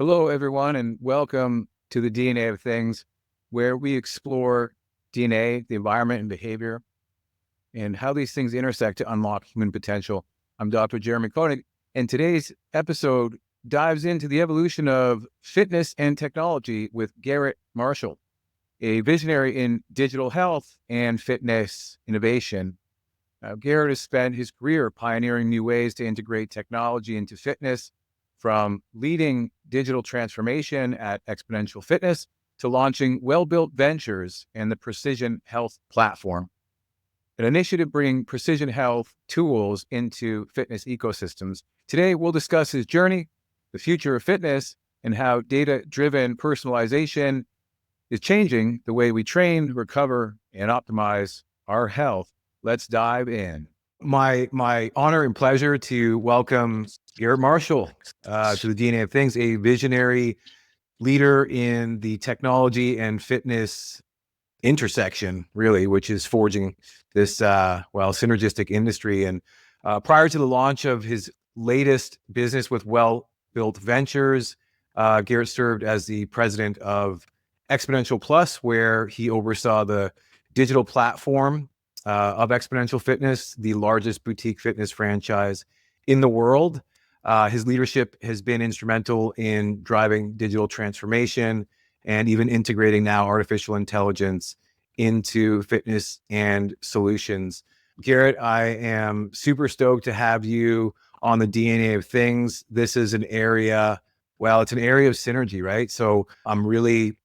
Hello, everyone, and welcome to the DNA of Things, where we explore DNA, the environment, and behavior, and how these things intersect to unlock human potential. I'm Dr. Jeremy Koenig, and today's episode dives into the evolution of fitness and technology with Garrett Marshall, a visionary in digital health and fitness innovation. Garrett has spent his career pioneering new ways to integrate technology into fitness, from leading digital transformation at Xponential Fitness to launching well-built ventures and the Precision Health platform, an initiative bringing precision health tools into fitness ecosystems. Today, we'll discuss his journey, the future of fitness, and how data-driven personalization is changing the way we train, recover, and optimize our health. Let's dive in. My honor and pleasure to welcome Garrett Marshall to the DNA of Things, a visionary leader in the technology and fitness intersection, really, which is forging this synergistic industry. And prior to the launch of his latest business with Well Built Ventures, Garrett served as the president of Xponential Plus, where he oversaw the digital platform of Xponential Fitness, the largest boutique fitness franchise in the world. His leadership has been instrumental in driving digital transformation and even integrating now artificial intelligence into fitness and solutions. Garrett, I am super stoked to have you on the DNA of Things. This is an area, it's an area of synergy, right? So I'm really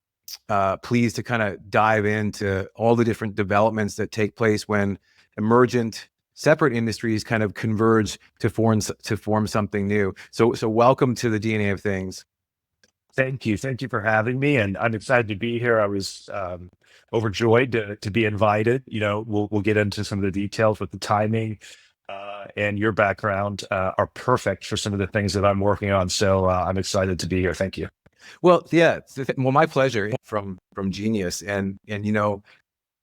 pleased to kind of dive into all the different developments that take place when emergent separate industries kind of converge to form something new. So welcome to the DNA of Things. Thank you. Thank you for having me. And I'm excited to be here. I was overjoyed to be invited. We'll get into some of the details, with the timing and your background are perfect for some of the things that I'm working on. So I'm excited to be here. Thank you. Well, yeah, my pleasure from Genius. And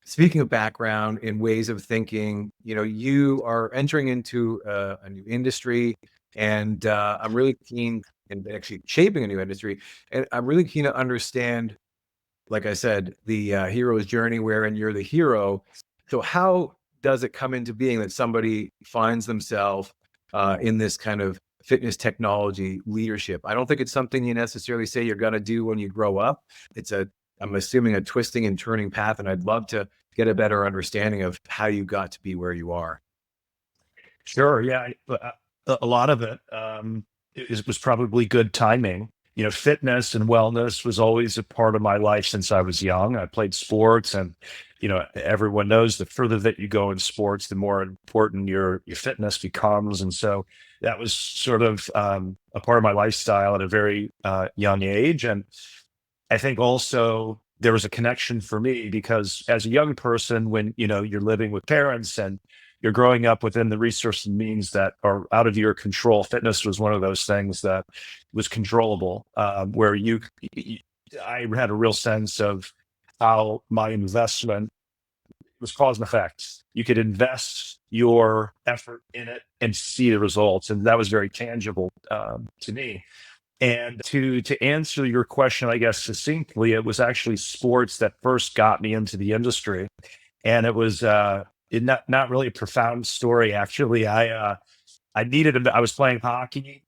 speaking of background and ways of thinking, you are entering into a new industry, and I'm really keen and actually shaping a new industry. And I'm really keen to understand, like I said, the hero's journey wherein you're the hero. So how does it come into being that somebody finds themselves in this kind of fitness technology leadership? I don't think it's something you necessarily say you're going to do when you grow up. I'm assuming, a twisting and turning path, and I'd love to get a better understanding of how you got to be where you are. Sure. Yeah. A lot of it was probably good timing. Fitness and wellness was always a part of my life since I was young. I played sports, and everyone knows the further that you go in sports, the more important your fitness becomes. And so that was sort of a part of my lifestyle at a very young age. And I think also there was a connection for me because as a young person, when you're living with parents and you're growing up within the resources and means that are out of your control, fitness was one of those things that was controllable, where I had a real sense of how my investment was cause and effect. You could invest your effort in it and see the results, and that was very tangible to me. And to answer your question, I guess succinctly, it was actually sports that first got me into the industry, and it was not really a profound story. Actually, I was playing hockey.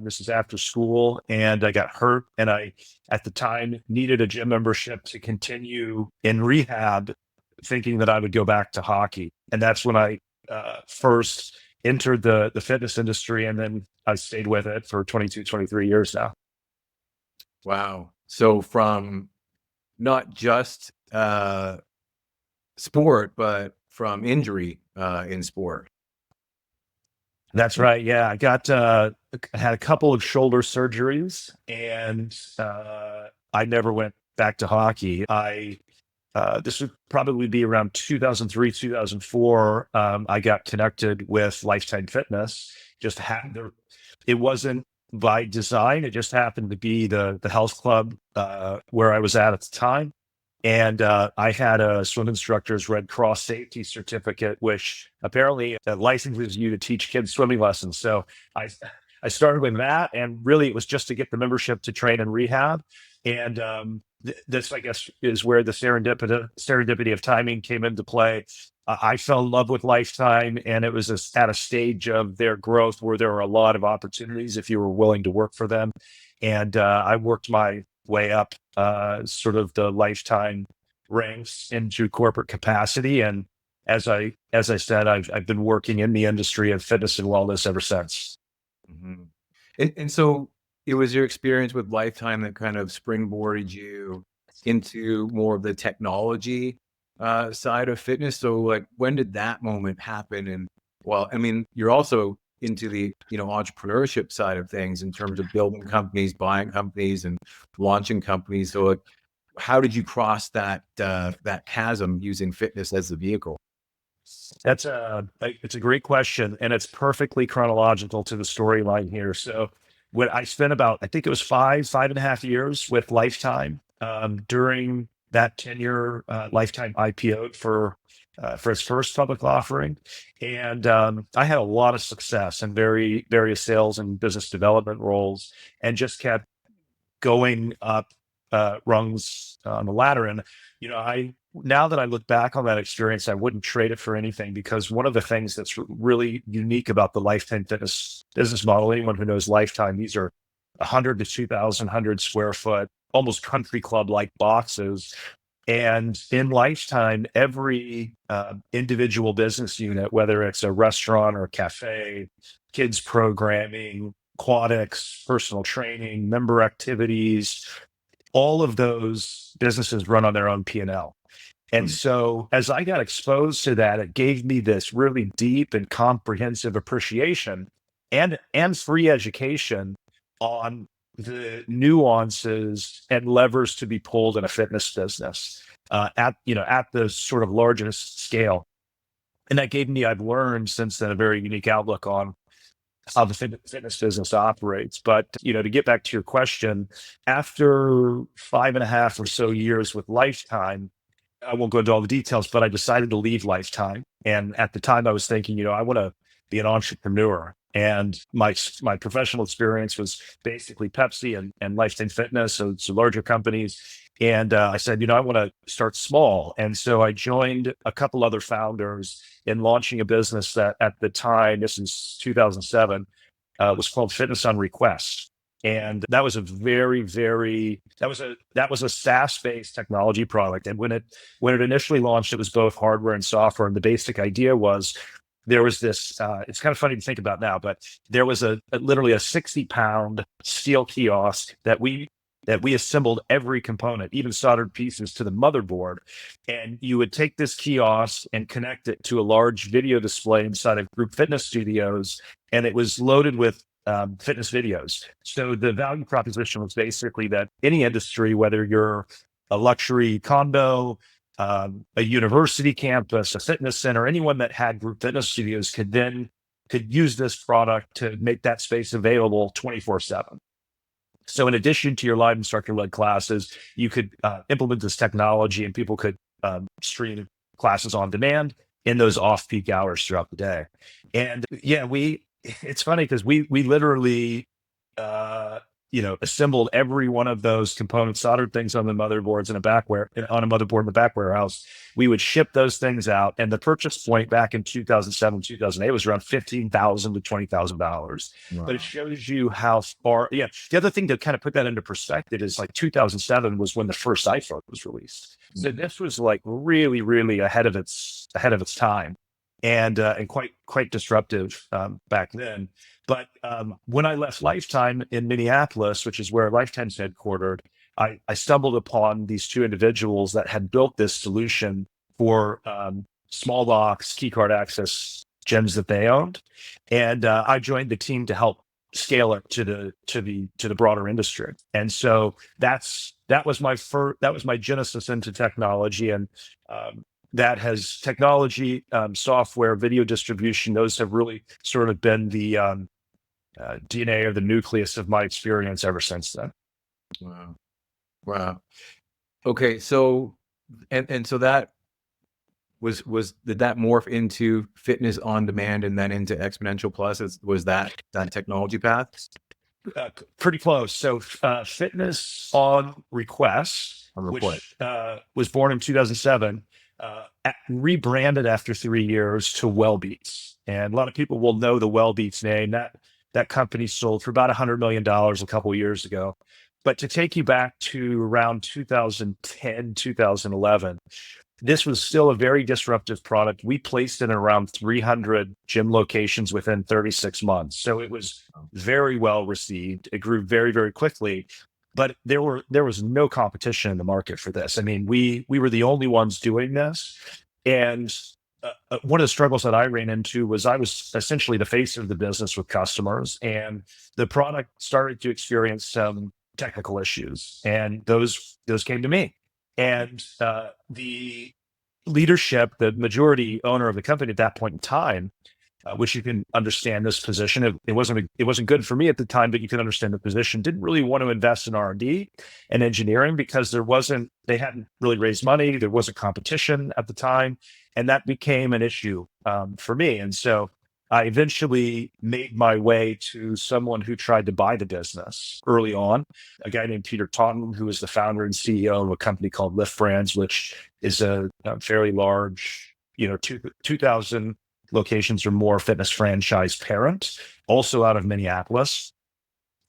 This is after school, and I got hurt, and I at the time needed a gym membership to continue in rehab, thinking that I would go back to hockey, and that's when I first entered the fitness industry, and then I stayed with it for 22, 23 years now. Wow. So from not just sport, but from injury in sport. That's right. Yeah. I had a couple of shoulder surgeries, and I never went back to hockey. This would probably be around 2003, 2004. I got connected with Lifetime Fitness. It wasn't by design. It just happened to be the health club where I was at the time. And I had a swim instructor's Red Cross safety certificate, which apparently licenses you to teach kids swimming lessons. So I started with that, and really it was just to get the membership to train and rehab. And this, I guess, is where the serendipity of timing came into play. I fell in love with Lifetime, and it was at a stage of their growth where there were a lot of opportunities if you were willing to work for them. And I worked my way up sort of the Lifetime ranks into corporate capacity. And as I said, I've been working in the industry of fitness and wellness ever since. Mhm. And so it was your experience with Lifetime that kind of springboarded you into more of the technology side of fitness. So like, when did that moment happen? And well, I mean, you're also into the, entrepreneurship side of things in terms of building companies, buying companies, and launching companies. So like, how did you cross that chasm using fitness as the vehicle? It's a great question, and it's perfectly chronological to the storyline here. So when I spent about, I think it was 5.5 years with Lifetime, during that tenure, Lifetime IPO'd for its first public offering. And I had a lot of success in various sales and business development roles, and just kept going up rungs on the ladder. And I now that I look back on that experience, I wouldn't trade it for anything, because one of the things that's really unique about the Lifetime Fitness business model, anyone who knows Lifetime, these are 100 to 2,100 square foot, almost country club like boxes. And in Lifetime, every individual business unit, whether it's a restaurant or a cafe, kids programming, aquatics, personal training, member activities, all of those businesses run on their own P&L. And Hmm. so as I got exposed to that, it gave me this really deep and comprehensive appreciation and free education on the nuances and levers to be pulled in a fitness business at the sort of largest scale. And that gave me, I've learned since then, a very unique outlook on how the fitness business operates. But to get back to your question, after 5.5 or so years with Lifetime, I won't go into all the details, but I decided to leave Lifetime. And at the time, I was thinking, I want to be an entrepreneur. And my professional experience was basically Pepsi and Lifetime Fitness, so larger companies. And I said, I want to start small. And so I joined a couple other founders in launching a business that at the time, this is 2007, was called Fitness on Request. And that was a that was a SaaS-based technology product. And when it initially launched, it was both hardware and software. And the basic idea was there was this, it's kind of funny to think about now, but there was literally a 60-pound steel kiosk that we assembled every component, even soldered pieces, to the motherboard. And you would take this kiosk and connect it to a large video display inside of group fitness studios, and it was loaded with fitness videos. So the value proposition was basically that any industry, whether you're a luxury condo, a university campus, a fitness center, anyone that had group fitness studios could use this product to make that space available 24/7. So in addition to your live instructor-led classes, you could implement this technology, and people could stream classes on demand in those off-peak hours throughout the day. And yeah, it's funny because we literally assembled every one of those components, soldered things on the motherboards in a on a motherboard in the back warehouse. We would ship those things out, and the purchase point back in 2007, 2008 was around $15,000 to $20,000. But it Wow. shows you how far. Yeah. The other thing to kind of put that into perspective is, like, 2007 was when the first iPhone was released. So Mhm. this was like really, really ahead of its time, and quite disruptive back then. But when I left Lifetime in Minneapolis, which is where Lifetime's headquartered, I stumbled upon these two individuals that had built this solution for small box key card access gyms that they owned, and I joined the team to help scale it to the broader industry. And so that was my genesis into technology, and that has technology, software, video distribution. Those have really sort of been the DNA or the nucleus of my experience ever since then. Wow. Wow. Okay. So, and so that did that morph into fitness on demand and then into Xponential Plus? Was that technology path? Pretty close. So, Fitness on Request, On report. which was born in 2007, rebranded after 3 years to Wellbeats. And a lot of people will know the Wellbeats name. That company sold for about $100 million a couple of years ago. But to take you back to around 2010, 2011, this was still a very disruptive product. We placed it in around 300 gym locations within 36 months. So it was very well received. It grew very, very quickly, but there was no competition in the market for this. I mean, we were the only ones doing this. And one of the struggles that I ran into was I was essentially the face of the business with customers, and the product started to experience some technical issues, and those came to me. And the leadership, the majority owner of the company at that point in time, which you can understand this position. It wasn't good for me at the time, but you can understand the position. Didn't really want to invest in R&D and engineering because they hadn't really raised money. There wasn't competition at the time, and that became an issue for me. And so I eventually made my way to someone who tried to buy the business early on, a guy named Peter Taunton, who is the founder and CEO of a company called Lift Brands, which is a fairly large, 2,000 locations or more fitness franchise parent, also out of Minneapolis.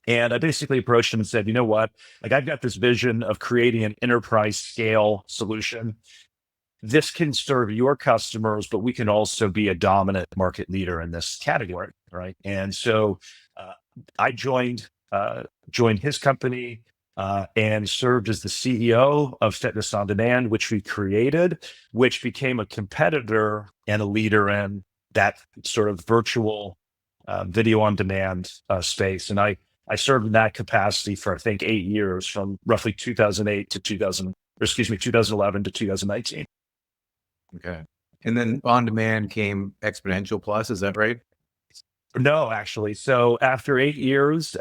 And I basically approached him and said, you know what? Like, I've got this vision of creating an enterprise scale solution. This can serve your customers, but we can also be a dominant market leader in this category, right? And so I joined his company and served as the CEO of Fitness on Demand, which we created, which became a competitor and a leader in that sort of virtual video on demand space. And I served in that capacity for, I think, 8 years, from roughly 2011 to 2019. Okay. And then on demand came Xponential Plus. Is that right? No, actually. So after 8 years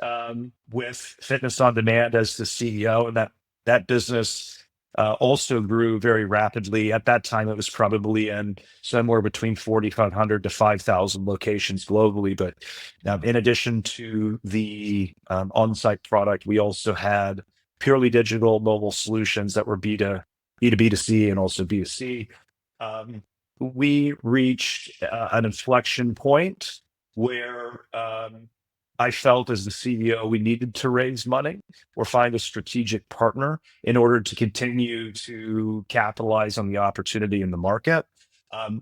with Fitness on Demand as the CEO, and that business also grew very rapidly. At that time, it was probably in somewhere between 4,500 to 5,000 locations globally. But in addition to the on-site product, we also had purely digital mobile solutions that were B2B2C and also B2C. We reached an inflection point where I felt, as the CEO, we needed to raise money or find a strategic partner in order to continue to capitalize on the opportunity in the market.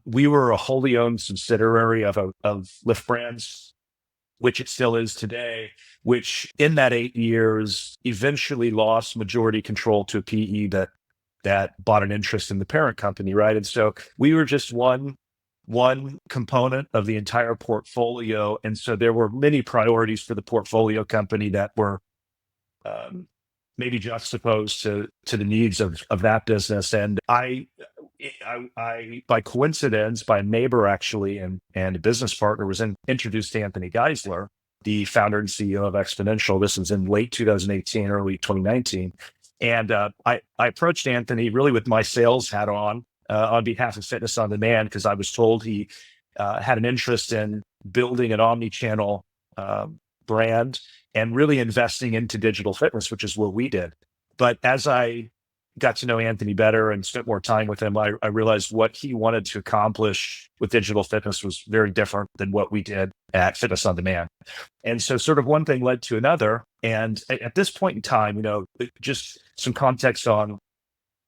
We were a wholly owned subsidiary of Lift Brands, which it still is today, which in that 8 years eventually lost majority control to a PE that bought an interest in the parent company, right? And so we were just one component of the entire portfolio. And so there were many priorities for the portfolio company that were maybe juxtaposed to the needs of that business. And I, by coincidence, by a neighbor actually, and a business partner, was introduced to Anthony Geisler, the founder and CEO of Xponential. This was in late 2018, early 2019. And I approached Anthony really with my sales hat on behalf of Fitness on Demand, because I was told he had an interest in building an omni-channel brand and really investing into digital fitness, which is what we did. But as I got to know Anthony better and spent more time with him, I realized what he wanted to accomplish with digital fitness was very different than what we did at Fitness on Demand. And so sort of one thing led to another. And at this point in time, just some context on,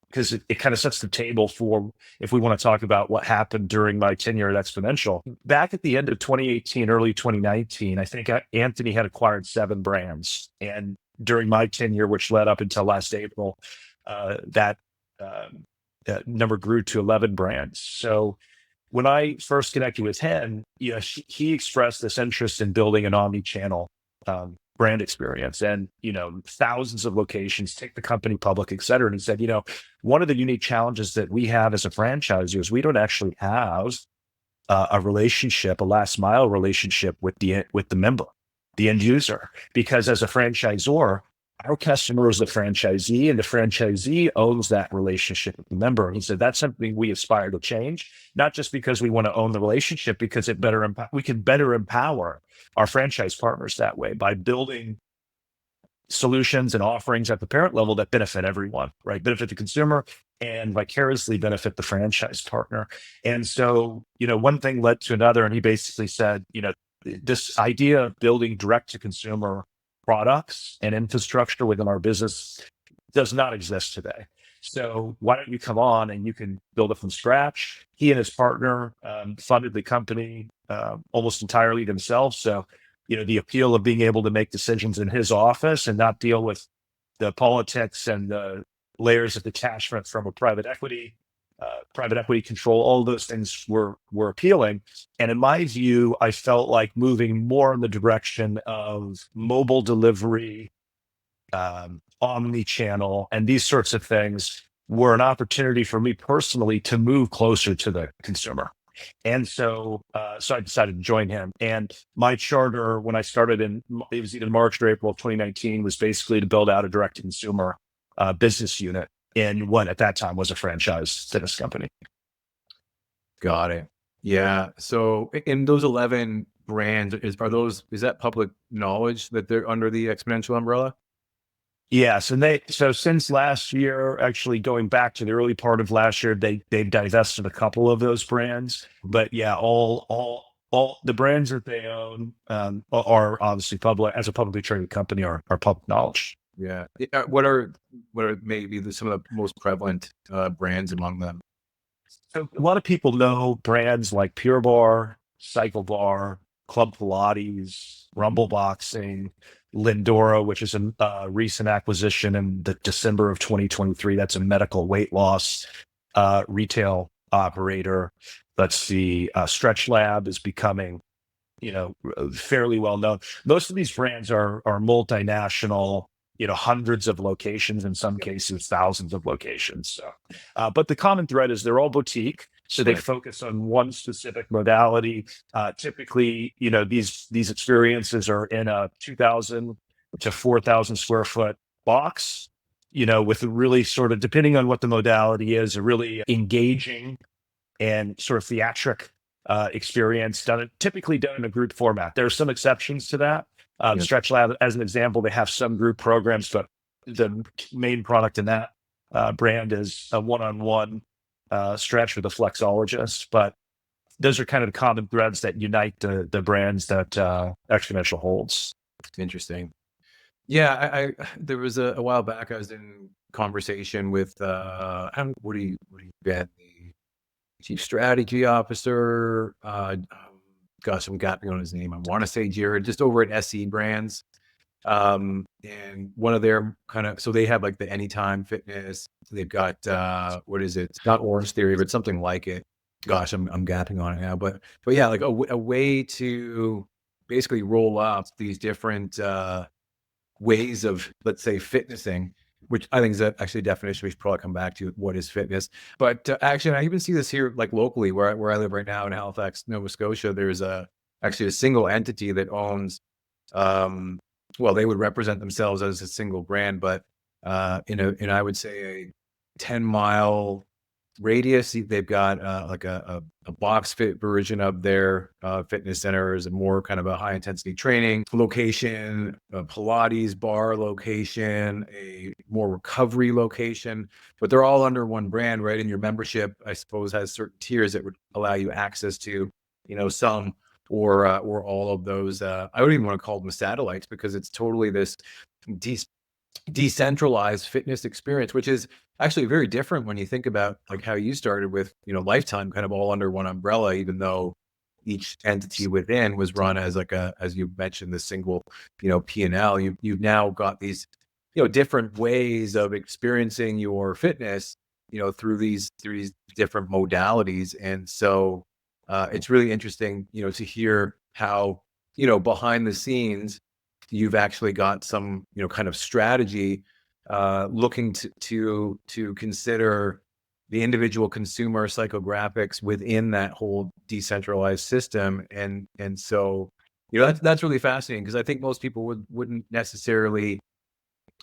because it kind of sets the table for if we want to talk about what happened during my tenure at Xponential. Back at the end of 2018, early 2019, I think Anthony had acquired 7 brands. And during my tenure, which led up until last April, that number grew to 11 brands. So when I first connected with him, he expressed this interest in building an omni-channel brand experience and, thousands of locations, take the company public, et cetera. And he said, one of the unique challenges that we have as a franchisor is we don't actually have a relationship, a last mile relationship with the member, the end user, because as a franchisor, our customer is the franchisee, and the franchisee owns that relationship with the member. And he said that's something we aspire to change, not just because we want to own the relationship, because we can better empower our franchise partners that way by building solutions and offerings at the parent level that benefit everyone, right? Benefit the consumer and vicariously benefit the franchise partner. And so, one thing led to another. And he basically said, this idea of building direct to consumer products and infrastructure within our business does not exist today. So why don't you come on and you can build it from scratch? He and his partner funded the company almost entirely themselves. So, the appeal of being able to make decisions in his office and not deal with the politics and the layers of detachment from a private equity control, all those things were appealing. And in my view, I felt like moving more in the direction of mobile delivery, omni-channel, and these sorts of things were an opportunity for me personally to move closer to the consumer. And so I decided to join him. And my charter, when I started it was either March or April of 2019, was basically to build out a direct to consumer business unit in what at that time was a franchise fitness company. Got it. Yeah. So in those 11 brands, is that public knowledge that they're under the Xponential umbrella? Yes, and so since last year, actually going back to the early part of last year, they've divested a couple of those brands. But yeah, all the brands that they own are obviously public, as a publicly traded company, are public knowledge. Yeah. What are maybe some of the most prevalent brands among them? So a lot of people know brands like Pure Bar, Cycle Bar, Club Pilates, Rumble Boxing, Lindora, which is a recent acquisition in the December of 2023. That's a medical weight loss retail operator. Let's see, Stretch Lab is becoming, fairly well known. Most of these brands are multinational, hundreds of locations, in some cases, thousands of locations. So, but the common thread is they're all boutique. So they focus on one specific modality. Typically, these experiences are in a 2,000 to 4,000 square foot box, with a really sort of, depending on what the modality is, a really engaging and sort of theatric experience typically done in a group format. There are some exceptions to that. Yeah. Stretch Lab, as an example, they have some group programs, but the main product in that brand is a one-on-one stretch with a flexologist. But those are kind of the common threads that unite the brands that Xponential holds. Interesting. Yeah, I there was a while back I was in conversation with I don't what do you get the chief strategy officer. Gosh, I'm gapping on his name. I want to say Jared, just over at SE Brands. And one of their so they have like the Anytime Fitness. They've got what is it? It's not Orange Theory, but something like it. Gosh, I'm gapping on it now. But yeah, like a way to basically roll up these different ways of, let's say, fitnessing, which I think is actually a definition we should probably come back to. What is fitness? But actually, I even see this here, like locally, where I live right now in Halifax, Nova Scotia. There's actually a single entity that owns. Well, they would represent themselves as a single brand, but in I would say a 10-mile radius, they've got like a box fit version of their fitness centers, and more kind of a high intensity training location, a Pilates bar location, a more recovery location, but they're all under one brand, right? And your membership, I suppose, has certain tiers that would allow you access to, some or all of those. I don't even want to call them satellites, because it's totally this decentralized fitness experience, which is actually very different when you think about like how you started with, Lifetime, kind of all under one umbrella, even though each entity within was run as like as you mentioned, the single, P&L. You've now got these, different ways of experiencing your fitness, through these different modalities. And so it's really interesting, to hear how, behind the scenes, you've actually got some, kind of strategy looking to consider the individual consumer psychographics within that whole decentralized system. And so, that's really fascinating, because I think most people wouldn't necessarily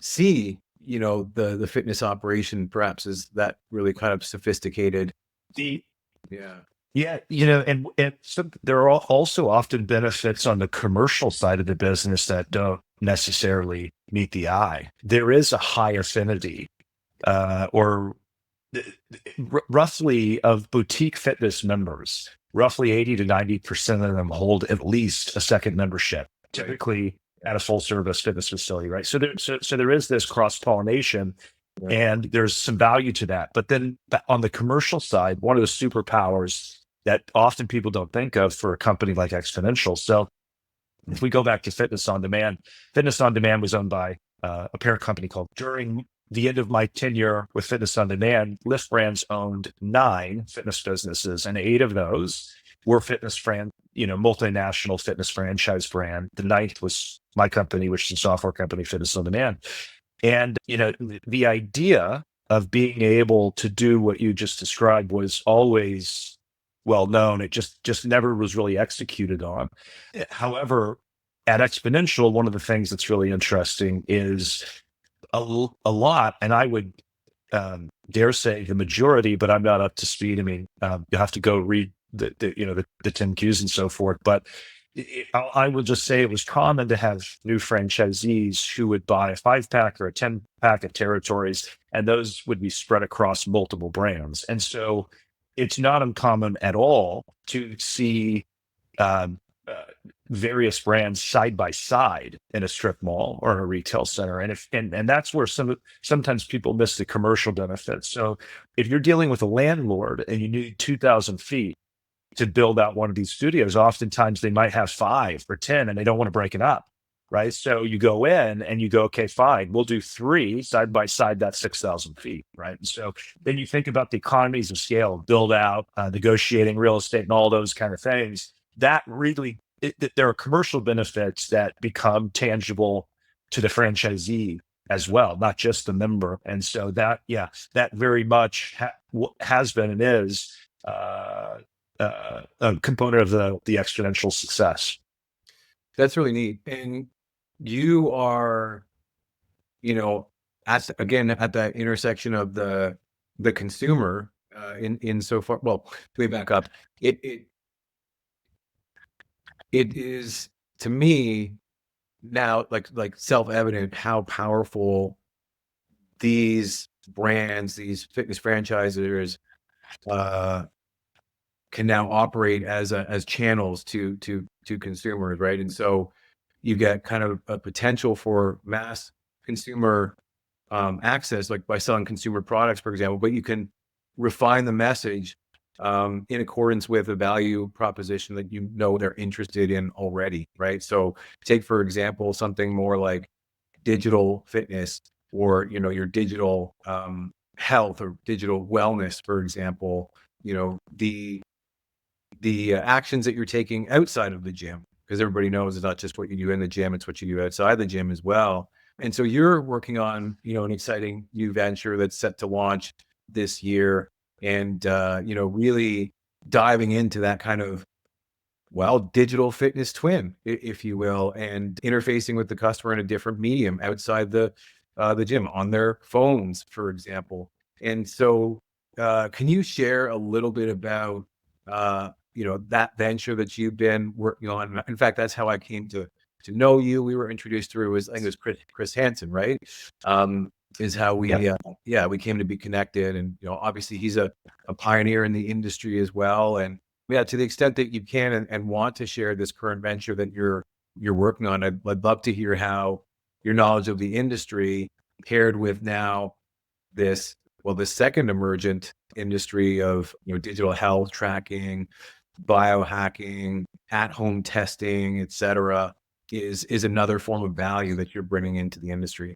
see, the fitness operation perhaps is that really kind of sophisticated. The Yeah. Yeah, and so there are also often benefits on the commercial side of the business that don't necessarily meet the eye. There is a high affinity, or roughly of boutique fitness members, roughly 80 to 90% of them hold at least a second membership, Right. typically at a full service fitness facility, right? So there is this cross pollination, Right. and there's some value to that. But then on the commercial side, one of the superpowers that often people don't think of for a company like Xponential. So if we go back to Fitness on Demand was owned by a parent company called, during the end of my tenure with Fitness on Demand, Lyft Brands owned 9 fitness businesses, and 8 of those were multinational fitness franchise brand. The ninth was my company, which is a software company, Fitness on Demand. And, the idea of being able to do what you just described was always well known. It just never was really executed on. However, at Xponential, one of the things that's really interesting is a lot, and I would dare say the majority, but I'm not up to speed. I mean, you have to go read the 10 Qs and so forth. But I will just say it was common to have new franchisees who would buy a 5-pack or a 10-pack of territories, and those would be spread across multiple brands. And so it's not uncommon at all to see um, uh, various brands side by side in a strip mall or a retail center. And that's where sometimes people miss the commercial benefits. So if you're dealing with a landlord and you need 2,000 feet to build out one of these studios, oftentimes they might have 5 or 10 and they don't want to break it up. Right. So you go in and you go, okay, fine, we'll do 3 side by side. That's 6,000 feet. Right. And so then you think about the economies of scale, build out, negotiating real estate and all those kind of things. That really, there are commercial benefits that become tangible to the franchisee as well, not just the member. And so that very much has been and is a component of the exponential success. That's really neat. And you are, again, at that intersection of the consumer, in so far. Well, let me back up. It is, to me, now like self-evident how powerful these brands, these fitness franchisers, uh, can now operate as channels to consumers, right? And so you get kind of a potential for mass consumer access, like by selling consumer products, for example, but you can refine the message in accordance with a value proposition that they're interested in already, right? So take, for example, something more like digital fitness, or your digital health or digital wellness, for example. The actions that you're taking outside of the gym, because everybody knows it's not just what you do in the gym, it's what you do outside the gym as well. And so you're working on, an exciting new venture that's set to launch this year, and, really diving into that kind of, well, digital fitness twin, if you will, and interfacing with the customer in a different medium outside the gym, on their phones, for example. And so, can you share a little bit about, that venture that you've been working on? In fact, that's how I came to know you. We were introduced through, I think it was Chris Hansen, right? Is how Yep. we came to be connected. And, obviously he's a pioneer in the industry as well. And yeah, to the extent that you can and want to share this current venture that you're working on, I'd love to hear how your knowledge of the industry paired with now this second emergent industry of, digital health tracking, biohacking, at-home testing, et cetera, is another form of value that you're bringing into the industry.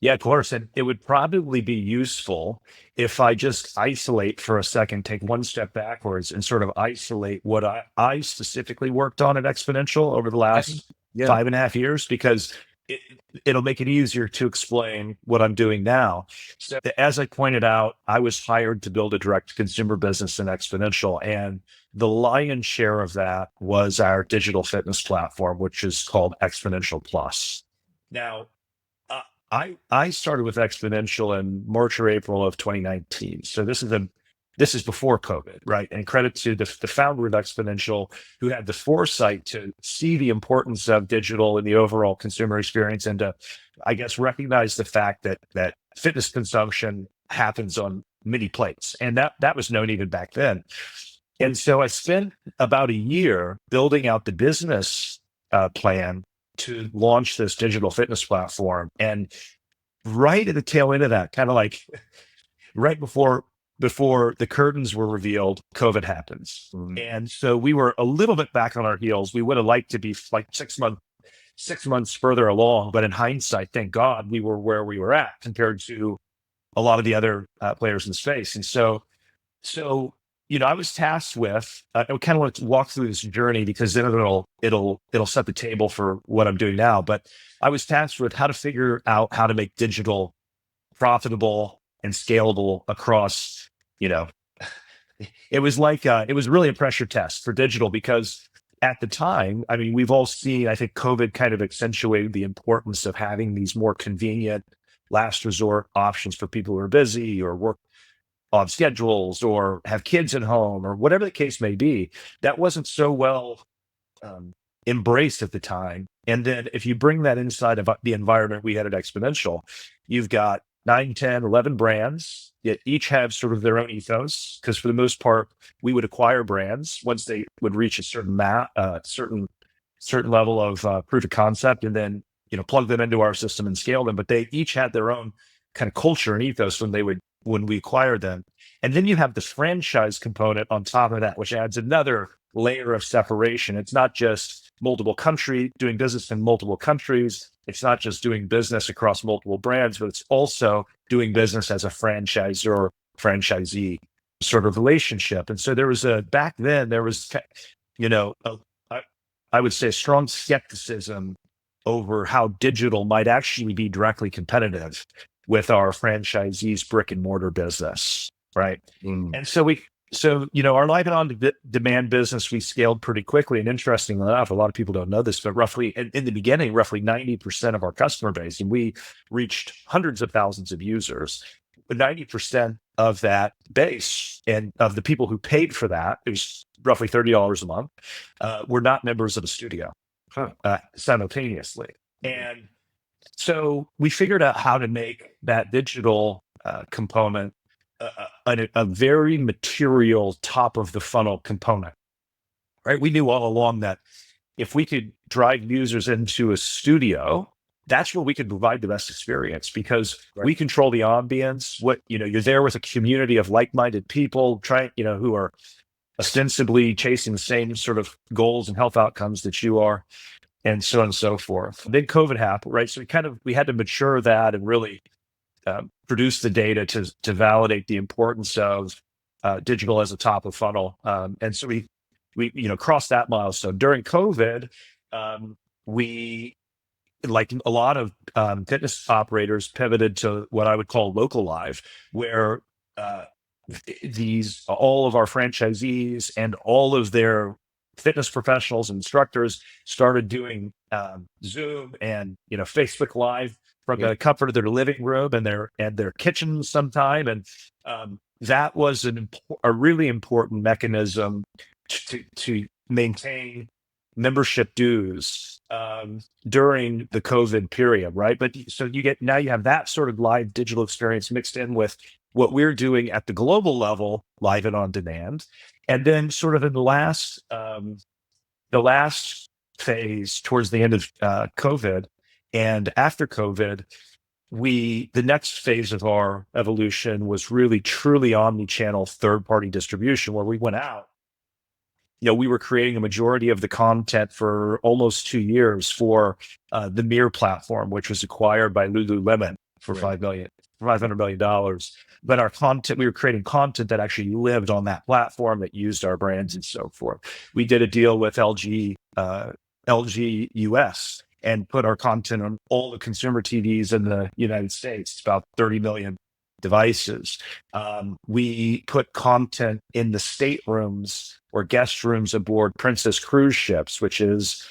Yeah, of course. And it would probably be useful if I just isolate for a second, take one step backwards and sort of isolate what I specifically worked on at Exponential over the I, last yeah, 5.5 years, because it, it'll make it easier to explain what I'm doing now. So, as I pointed out, I was hired to build a direct consumer business in Exponential. And the lion's share of that was our digital fitness platform, which is called Exponential Plus. Now, I started with Xponential in March or April of 2019. So this is before COVID, right? And credit to the founder of Xponential, who had the foresight to see the importance of digital in the overall consumer experience, and to, I guess, recognize the fact that fitness consumption happens on mini plates, and that was known even back then. And so I spent about a year building out the business plan to launch this digital fitness platform. And right at the tail end of that, kind of like right before the curtains were revealed, COVID happens. And so we were a little bit back on our heels. We would have liked to be like 6 months further along, but in hindsight, thank God we were where we were at compared to a lot of the other players in the space. And so I was tasked with. I kind of want to walk through this journey because then it'll set the table for what I'm doing now. But I was tasked with how to figure out how to make digital profitable and scalable across. It was like it was really a pressure test for digital because at the time, I mean, we've all seen. I think COVID kind of accentuated the importance of having these more convenient last resort options for people who are busy or work on schedules or have kids at home or whatever the case may be. That wasn't so well um, embraced at the time. And then if you bring that inside of the environment we had at Xponential, you've got 9, 10, 11 brands that each have sort of their own ethos. Because for the most part, we would acquire brands once they would reach a certain level of proof of concept, and then plug them into our system and scale them. But they each had their own kind of culture and ethos when we acquired them. And then you have the franchise component on top of that, which adds another layer of separation. It's not just doing business in multiple countries. It's not just doing business across multiple brands, but it's also doing business as a franchisor or franchisee sort of relationship. And so back then there was, I I would say a strong skepticism over how digital might actually be directly competitive with our franchisees' brick and mortar business, right? And our live and on demand business, we scaled pretty quickly. And interestingly enough, a lot of people don't know this, but roughly in the beginning, roughly 90% of our customer base, and we reached hundreds of thousands of users, but 90% of that base and of the people who paid for that, it was roughly $30 a month, were not members of a studio simultaneously. And so we figured out how to make that digital component a very material top of the funnel component, right? We knew all along that if we could drive users into a studio, that's where we could provide the best experience because we control the ambience. You're there with a community of like-minded people who are ostensibly chasing the same sort of goals and health outcomes that you are, and so on and so forth. Then COVID happened, right? So we had to mature that and really produce the data to validate the importance of digital as a top of funnel. And so we crossed that milestone. During COVID, we, like a lot of fitness operators, pivoted to what I would call local live, where all of our franchisees and all of their fitness professionals and instructors started doing Zoom and Facebook Live from the comfort of their living room and their kitchen sometime, and that was a really important mechanism to maintain membership dues during the COVID period, right? But so you have that sort of live digital experience mixed in with what we're doing at the global level, live and on demand, and then sort of in the last phase towards the end of COVID and after COVID, the next phase of our evolution was really truly omni-channel third-party distribution, where we went out. We were creating a majority of the content for almost 2 years for the Mirror platform, which was acquired by Lululemon for $500 million. But our content, we were creating content that actually lived on that platform, that used our brands and so forth. We did a deal with LG US and put our content on all the consumer TVs in the United States. It's about 30 million devices. We put content in the staterooms or guest rooms aboard Princess cruise ships, which is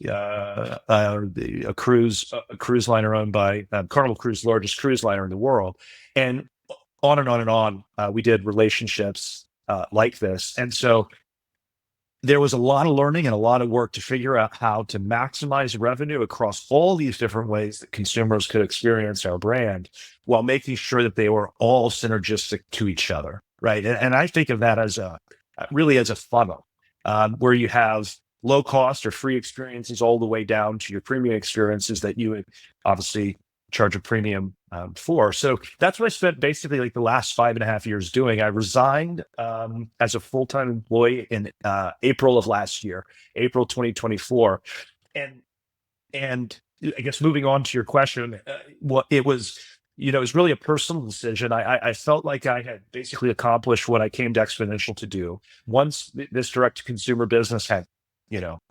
a cruise liner owned by Carnival Cruise, largest cruise liner in the world, and on and on and on. We did relationships like this, and so there was a lot of learning and a lot of work to figure out how to maximize revenue across all these different ways that consumers could experience our brand while making sure that they were all synergistic to each other, right? And I think of that as really as a funnel, where you have low cost or free experiences all the way down to your premium experiences that you would obviously charge a premium for. So that's what I spent basically like the last 5.5 years doing. I resigned as a full-time employee in April of last year, April 2024. And I guess moving on to your question, what it was, it was really a personal decision. I felt like I had basically accomplished what I came to Xponential to do. Once this direct-to-consumer business had,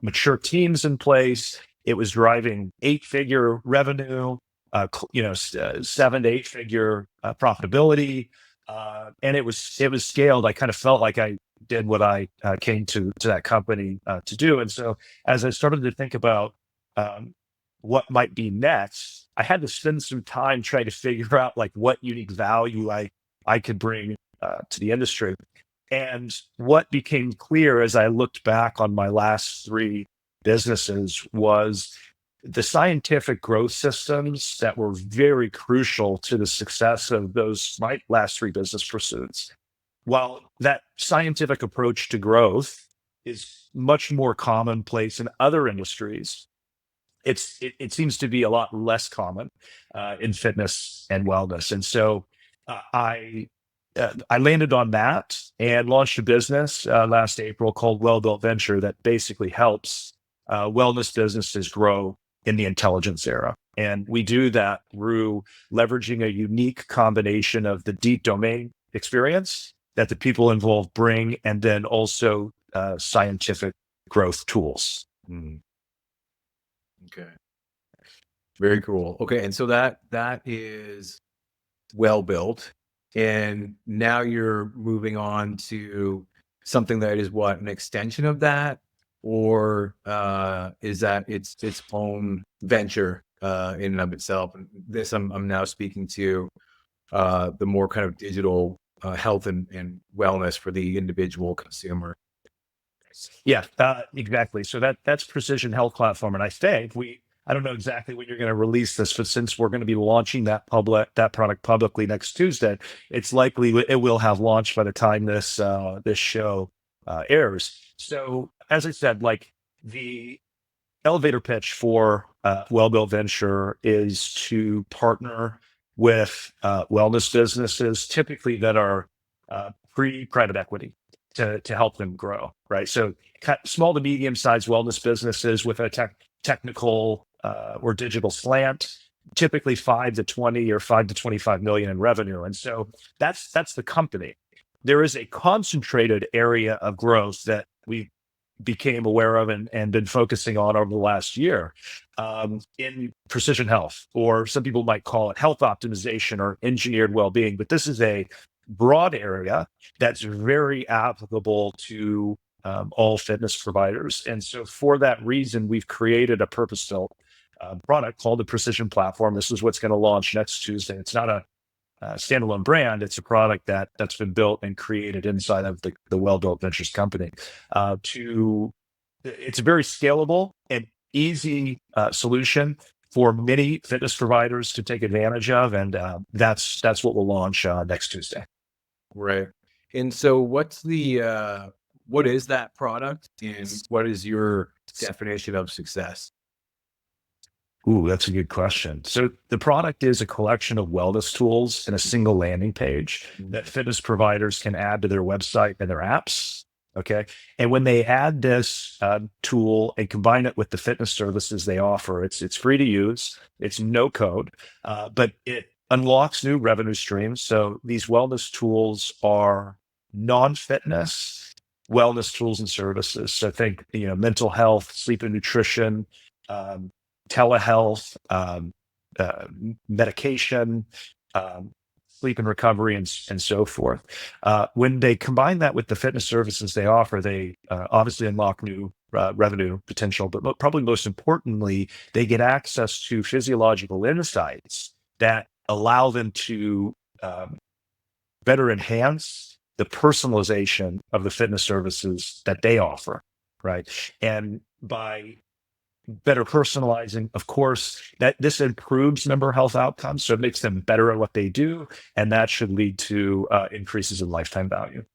mature teams in place, it was driving 8-figure revenue, 7 to 8-figure profitability, and it was scaled. I kind of felt like I did what I came to that company to do. And so as I started to think about what might be next, I had to spend some time trying to figure out like what unique value I could bring to the industry. And what became clear as I looked back on my last 3 businesses was the scientific growth systems that were very crucial to the success of my last 3 business pursuits. While that scientific approach to growth is much more commonplace in other industries, it seems to be a lot less common in fitness and wellness. And so I landed on that and launched a business last April called Well Built Venture that basically helps wellness businesses grow in the intelligence era. And we do that through leveraging a unique combination of the deep domain experience that the people involved bring, and then also scientific growth tools. Okay. Very cool. Okay. And so that is well built. And now you're moving on to something that is what, an extension of that? Or is that its own venture in and of itself? And this I'm now speaking to the more kind of digital health and wellness for the individual consumer. Yeah, exactly. So that's Precision Health Platform, and I don't know exactly when you're going to release this, but since we're going to be launching that product publicly next Tuesday, it's likely it will have launched by the time this show airs. So as I said, like the elevator pitch for Well Built Venture is to partner with wellness businesses, typically that are pre-private equity, to help them grow, right? So small to medium-sized wellness businesses with a technical or digital slant, typically 5 to 20 or 5 to 25 million in revenue. And so that's the company. There is a concentrated area of growth that we became aware of and been focusing on over the last year in precision health, or some people might call it health optimization or engineered well-being. But this is a broad area that's very applicable to all fitness providers. And so for that reason, we've created a purpose-built product called the Precision Platform. This is what's going to launch next Tuesday. It's not a standalone brand. It's a product that's been built and created inside of the Well Built Ventures company. It's a very scalable and easy solution for many fitness providers to take advantage of, and that's what we'll launch next Tuesday. Right. And so what is that product, and what is your definition of success? Ooh, that's a good question. So the product is a collection of wellness tools in a single landing page that fitness providers can add to their website and their apps. Okay. And when they add this tool and combine it with the fitness services they offer, it's free to use. It's no code, but it unlocks new revenue streams. So these wellness tools are non-fitness wellness tools and services. So think, mental health, sleep and nutrition, telehealth, medication, sleep and recovery, and so forth. When they combine that with the fitness services they offer, they obviously unlock new revenue potential, but probably most importantly, they get access to physiological insights that allow them to better enhance the personalization of the fitness services that they offer, right? And by better personalizing, of course, that this improves member health outcomes, so it makes them better at what they do, and that should lead to increases in lifetime value.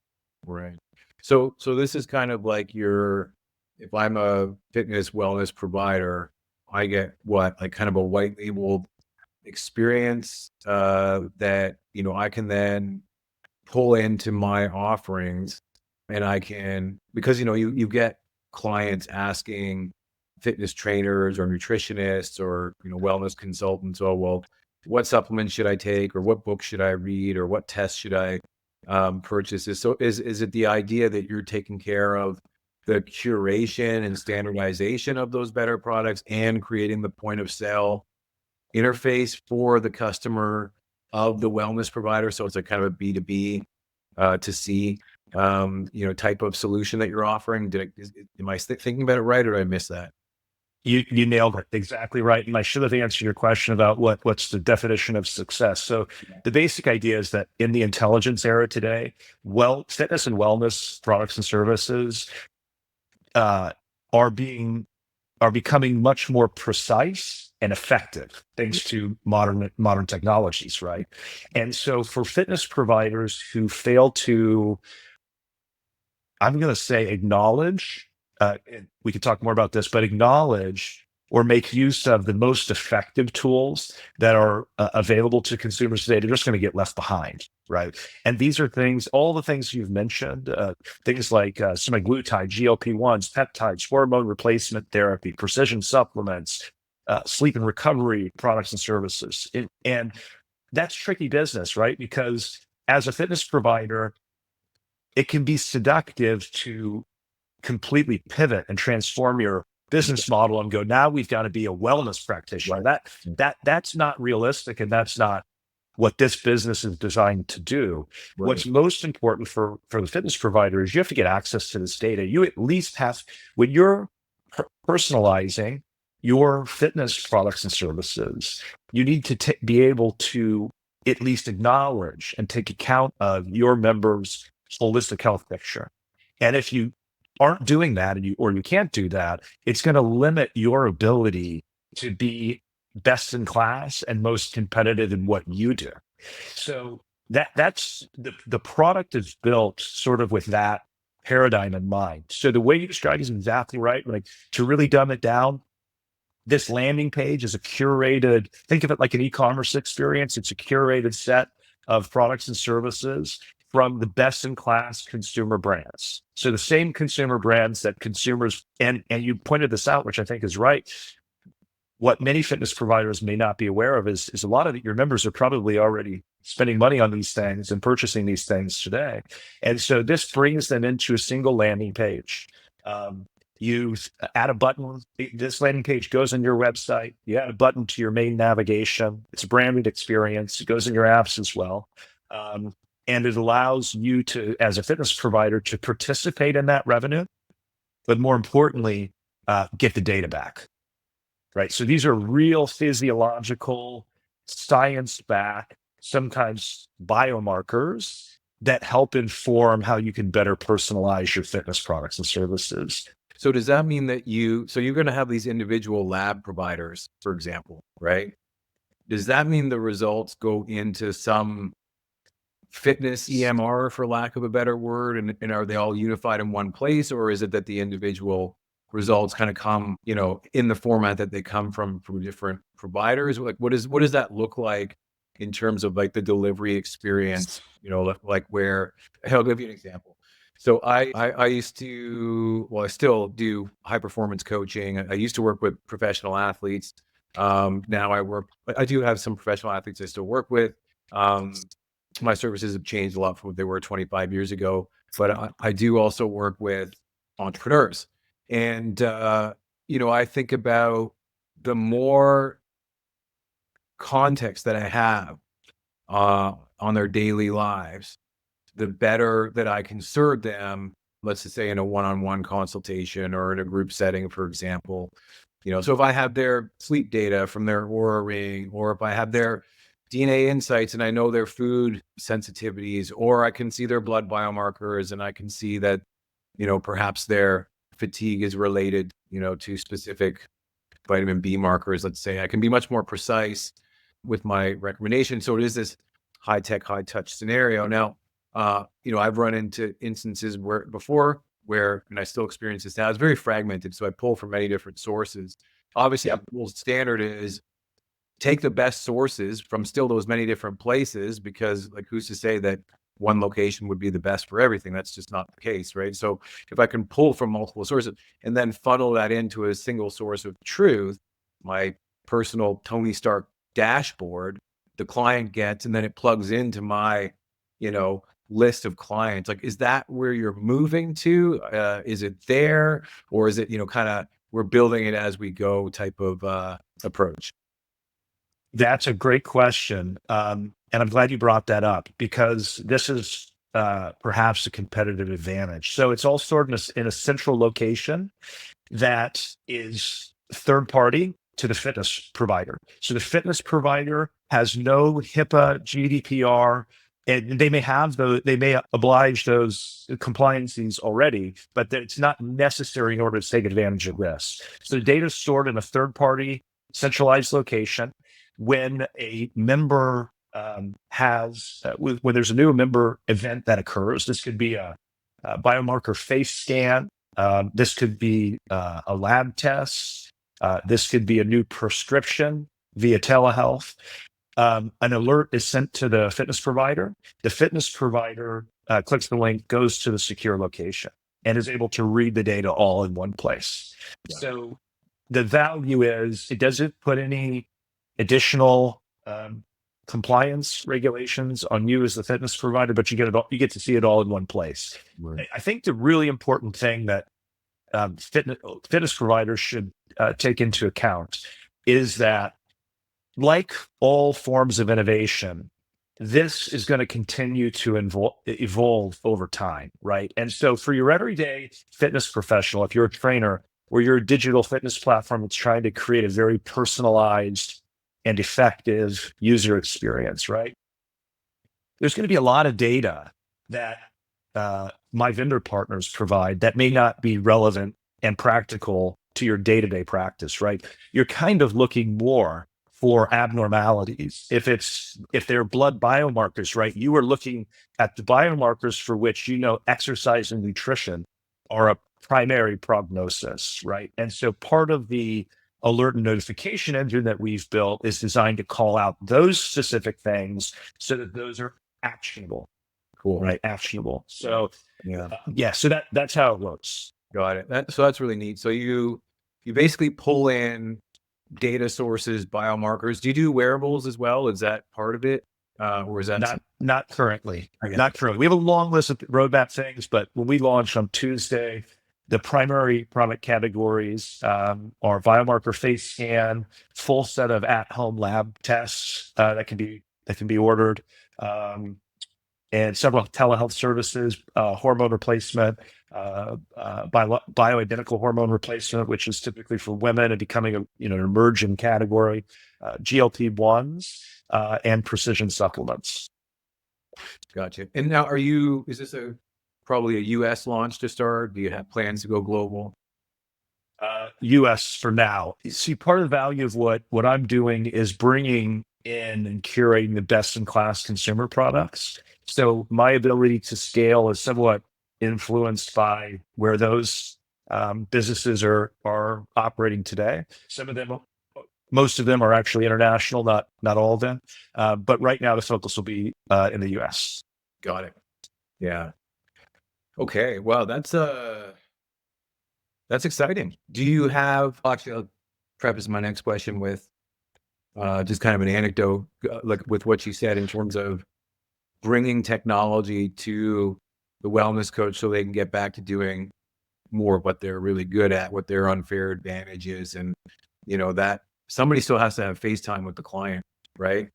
Right. So this is kind of like if I'm a fitness wellness provider, I get what, like kind of a white labeled experience that, I can then pull into my offerings, and I can, because, you get clients asking fitness trainers or nutritionists or, wellness consultants, oh, well, what supplements should I take, or what books should I read, or what tests should I purchase? So is it the idea that you're taking care of the curation and standardization of those better products and creating the point of sale interface for the customer of the wellness provider? So it's a kind of a B2B to C, type of solution that you're offering. Am I thinking about it right, or did I miss that? You nailed it exactly right, and I should have answered your question about what's the definition of success. So the basic idea is that in the intelligence era today, fitness and wellness products and services uh, are being are becoming much more precise and effective thanks to modern technologies, right? And so for fitness providers who fail to, I'm going to say, acknowledge, and we could talk more about this, but acknowledge or make use of the most effective tools that are available to consumers today, they're just going to get left behind, right? And these are things, all the things you've mentioned, things like semaglutide, GLP-1s, peptides, hormone replacement therapy, precision supplements, sleep and recovery products and services. And that's tricky business, right? Because as a fitness provider, it can be seductive to completely pivot and transform your business model and go, now we've got to be a wellness practitioner. That's not realistic, and that's not what this business is designed to do. Right. What's most important for the fitness provider is you have to get access to this data. You at least have, when you're personalizing your fitness products and services, you need to be able to at least acknowledge and take account of your members' holistic health picture. And if you aren't doing that, or you can't do that, it's going to limit your ability to be best in class and most competitive in what you do. So that's the product is built sort of with that paradigm in mind. So the way you described is exactly right. Like, to really dumb it down, this landing page is a curated, think of it like an e-commerce experience. It's a curated set of products and services from the best in class consumer brands. So the same consumer brands that consumers, and you pointed this out, which I think is right. What many fitness providers may not be aware of is a lot of your members are probably already spending money on these things and purchasing these things today. And so this brings them into a single landing page. You add a button. This landing page goes on your website. You add a button to your main navigation. It's a branded experience. It goes in your apps as well. And it allows you to, as a fitness provider, to participate in that revenue, but more importantly, get the data back, right? So these are real physiological, science-backed, sometimes biomarkers that help inform how you can better personalize your fitness products and services. So does that mean that you're going to have these individual lab providers, for example, right? Does that mean the results go into some fitness EMR, for lack of a better word, and are they all unified in one place, or is it that the individual results kind of come, in the format that they come from different providers? Like, what does that look like in terms of like the delivery experience? Like where, I'll give you an example. So I used to, well, I still do high performance coaching. I used to work with professional athletes. Now I do have some professional athletes I still work with. My services have changed a lot from what they were 25 years ago, but I do also work with entrepreneurs. And, I think about the more context that I have on their daily lives, the better that I can serve them, let's just say in a one-on-one consultation or in a group setting, for example. So if I have their sleep data from their Aura ring, or if I have their DNA insights and I know their food sensitivities, or I can see their blood biomarkers and I can see that, perhaps their fatigue is related, to specific vitamin B markers, let's say, I can be much more precise with my recommendation. So it is this high tech, high touch scenario. Now, I've run into instances where, and I still experience this now, it's very fragmented. So I pull from many different sources. Obviously, Yep. the standard is take the best sources from still those many different places, because like, who's to say that one location would be the best for everything? That's just not the case, right? So if I can pull from multiple sources and then funnel that into a single source of truth, my personal Tony Stark dashboard, the client gets, and then it plugs into my, list of clients. Like, is that where you're moving to? Is it there, or is it, kind of, we're building it as we go type of approach? That's a great question. And I'm glad you brought that up, because this is perhaps a competitive advantage. So it's all stored in a central location that is third party to the fitness provider. So the fitness provider has no HIPAA, GDPR, and they may oblige those compliances already, but it's not necessary in order to take advantage of this. So the data is stored in a third party centralized location. When a member when there's a new member event that occurs, this could be a biomarker face scan. This could be a lab test. This could be a new prescription via telehealth. An alert is sent to the fitness provider. The fitness provider clicks the link, goes to the secure location, and is able to read the data all in one place. Yeah. So the value is it doesn't put any additional compliance regulations on you as the fitness provider, but you get to see it all in one place. Right. I think the really important thing that fitness providers should take into account is that, like all forms of innovation, this is going to continue to evolve over time, right? And so for your everyday fitness professional, if you're a trainer or you're a digital fitness platform that's trying to create a very personalized and effective user experience, right? There's going to be a lot of data that my vendor partners provide that may not be relevant and practical to your day-to-day practice, right? You're kind of looking more for abnormalities. If they're blood biomarkers, right? You are looking at the biomarkers for which exercise and nutrition are a primary prognosis, right? And so part of the alert and notification engine that we've built is designed to call out those specific things so that those are actionable. Cool. Right? Actionable. So Yeah. so that's how it works. Got it. So that's really neat. So you basically pull in data sources, biomarkers. Do you do wearables as well? Is that part of it? Or is that Not currently. Okay. Not currently. We have a long list of roadmap things, but when we launch on Tuesday, the primary product categories are biomarker face scan, full set of at-home lab tests that can be ordered, and several telehealth services, hormone replacement, bioidentical hormone replacement, which is typically for women and becoming an emerging category, GLP-1s, and precision supplements. Gotcha. And now is this probably a US launch to start? Do you have plans to go global? US for now. See, part of the value of what I'm doing is bringing in and curating the best in class consumer products. So my ability to scale is somewhat influenced by where those businesses are operating today. Most of them are actually international, not all of them. But right now the focus will be in the US. Got it. Yeah. Okay. Well, that's exciting. Do you have, actually, I'll preface my next question with just kind of an anecdote, like with what you said in terms of bringing technology to the wellness coach so they can get back to doing more of what they're really good at, what their unfair advantage is. And, that somebody still has to have FaceTime with the client, right?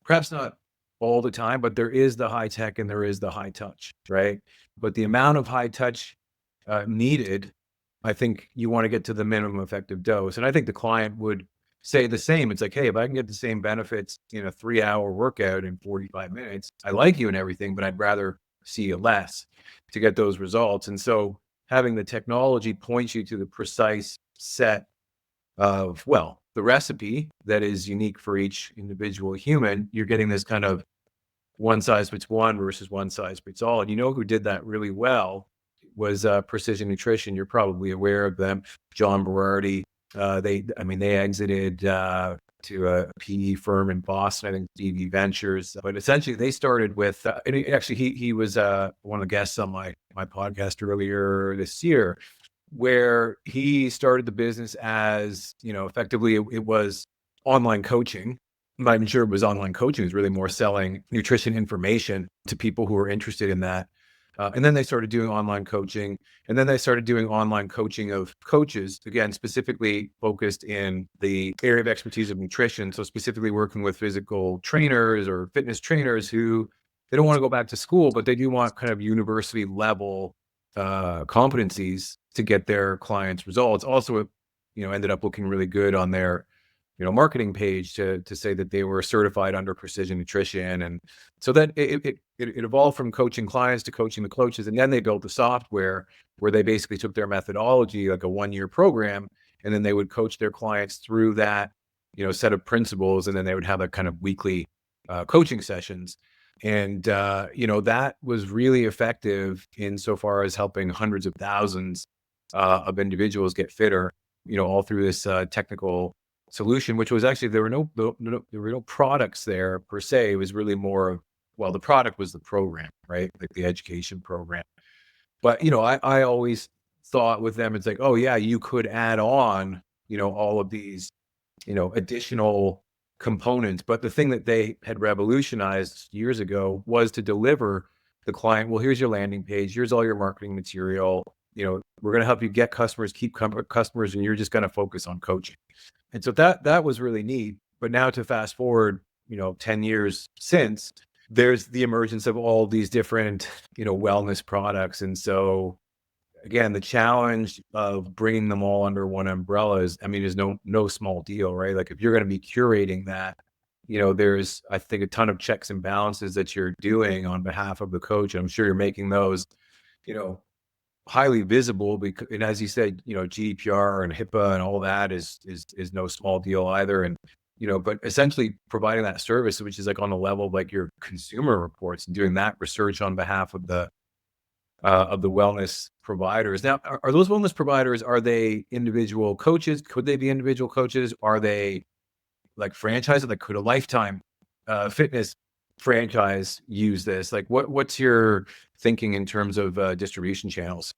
Perhaps not all the time, but there is the high tech and there is the high touch, right? But the amount of high touch needed, I think you want to get to the minimum effective dose. And I think the client would say the same. It's like, hey, if I can get the same benefits in a 3-hour workout in 45 minutes, I like you and everything, but I'd rather see you less to get those results. And so having the technology point you to the precise set of, well, the recipe that is unique for each individual human, you're getting this kind of one size fits one versus one size fits all. And you know who did that really well was Precision Nutrition. You're probably aware of them, John Berardi. They exited to a PE firm in Boston, I think DV Ventures. But essentially, they started with. He was one of the guests on my podcast earlier this year, where he started the business as, effectively it was online coaching. I'm not even sure it was online coaching. It was really more selling nutrition information to people who were interested in that. And then they started doing online coaching. And then they started doing online coaching of coaches, again, specifically focused in the area of expertise of nutrition. So specifically working with physical trainers or fitness trainers who they don't want to go back to school, but they do want kind of university level competencies to get their clients results. Also, ended up looking really good on their marketing page to say that they were certified under Precision Nutrition. And so then it evolved from coaching clients to coaching the coaches. And then they built the software where they basically took their methodology, like a 1-year program, and then they would coach their clients through that, set of principles. And then they would have a kind of weekly coaching sessions. And, that was really effective insofar as helping hundreds of thousands of individuals get fitter, all through this technical solution, which was actually, there were no products there per se. It was really more of, well, the product was the program, right? Like the education program. But, I always thought with them, it's like, oh yeah, you could add on, all of these, additional components. But the thing that they had revolutionized years ago was to deliver the client, well, here's your landing page, here's all your marketing material, we're going to help you get customers, keep customers, and you're just going to focus on coaching. And so that was really neat. But now to fast forward, 10 years since, there's the emergence of all these different, wellness products. And so again, the challenge of bringing them all under one umbrella is no small deal, right? Like if you're going to be curating that, there's, I think, a ton of checks and balances that you're doing on behalf of the coach. I'm sure you're making those, highly visible because, and as you said, GDPR and HIPAA and all that is no small deal either. And, but essentially providing that service, which is like on the level of like your consumer reports and doing that research on behalf of the wellness providers. Now, are those wellness providers, are they individual coaches? Could they be individual coaches? Are they like franchises? Like could a Lifetime fitness franchise use this? Like what's your thinking in terms of distribution channels?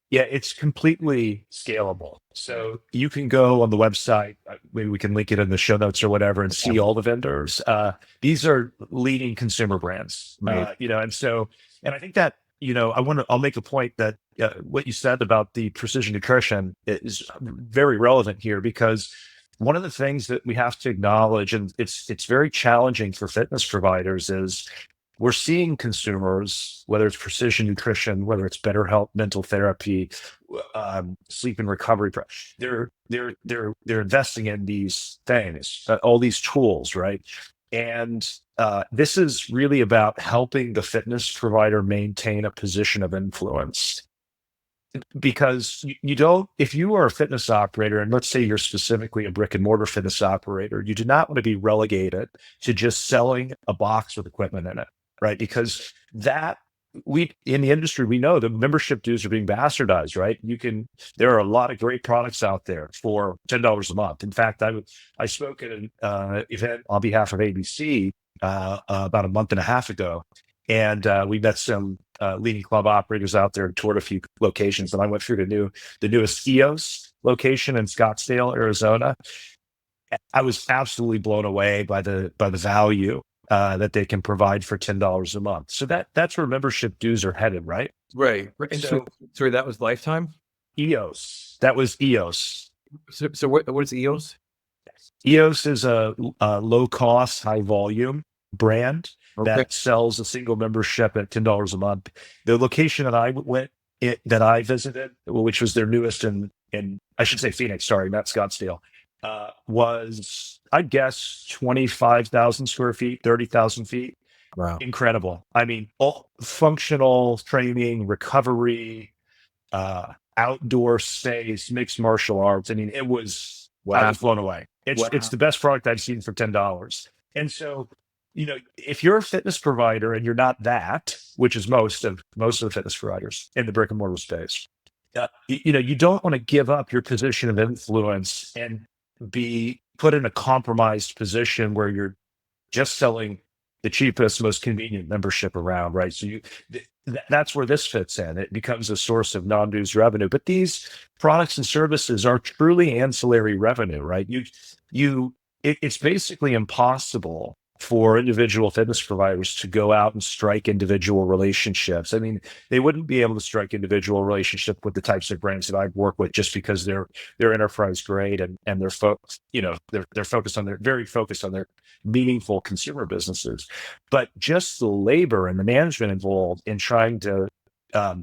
Yeah, it's completely scalable. So you can go on the website, maybe we can link it in the show notes or whatever, and see all the vendors. These are leading consumer brands, Right. and I think that, I'll make a point that what you said about the precision nutrition is very relevant here, because one of the things that we have to acknowledge, and it's very challenging for fitness providers, is we're seeing consumers, whether it's precision nutrition, whether it's better health, mental therapy, sleep and recovery, they're investing in these things, all these tools, right? And this is really about helping the fitness provider maintain a position of influence. Because you don't, if you are a fitness operator, and let's say you're specifically a brick and mortar fitness operator, you do not want to be relegated to just selling a box with equipment in it, right? Because that, we in the industry, we know the membership dues are being bastardized, right? There are a lot of great products out there for $10 a month. In fact, I spoke at an event on behalf of ABC about a month and a half ago, and we met some leading club operators out there and toured a few locations. And I went through the newest EOS location in Scottsdale, Arizona. I was absolutely blown away by the value that they can provide for $10 a month. So that's where membership dues are headed, right? Right. And so, sorry, that was Lifetime. EOS. That was EOS. So what is EOS? EOS is a low cost, high volume brand Okay. that sells a single membership at $10 a month. The location that that I visited, which was their newest in I should say Phoenix, sorry, not Scottsdale, was, I guess, 25,000 square feet, 30,000 feet. Wow. Incredible. I mean, all functional training, recovery, outdoor space, mixed martial arts. I mean, I Wow. was blown away. It's Wow. the best product I've seen for $10. And so, if you're a fitness provider and you're not that, which is most of the fitness providers in the brick and mortar space, you don't want to give up your position of influence and be put in a compromised position where you're just selling the cheapest, most convenient membership around, right? So that's where this fits in. It becomes a source of non-dues revenue. But these products and services are truly ancillary revenue, right? It's basically impossible for individual fitness providers to go out and strike individual relationships. I mean, they wouldn't be able to strike individual relationship with the types of brands that I work with just because they're enterprise grade and they're they're focused on very focused on their meaningful consumer businesses. But just the labor and the management involved in trying to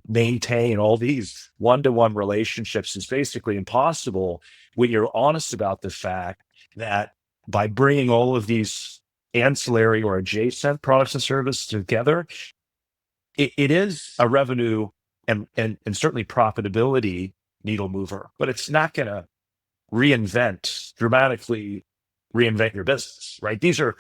maintain all these one-to-one relationships is basically impossible when you're honest about the fact that by bringing all of these ancillary or adjacent products and services together, it is a revenue and certainly profitability needle mover, but it's not going to dramatically reinvent your business, right? These are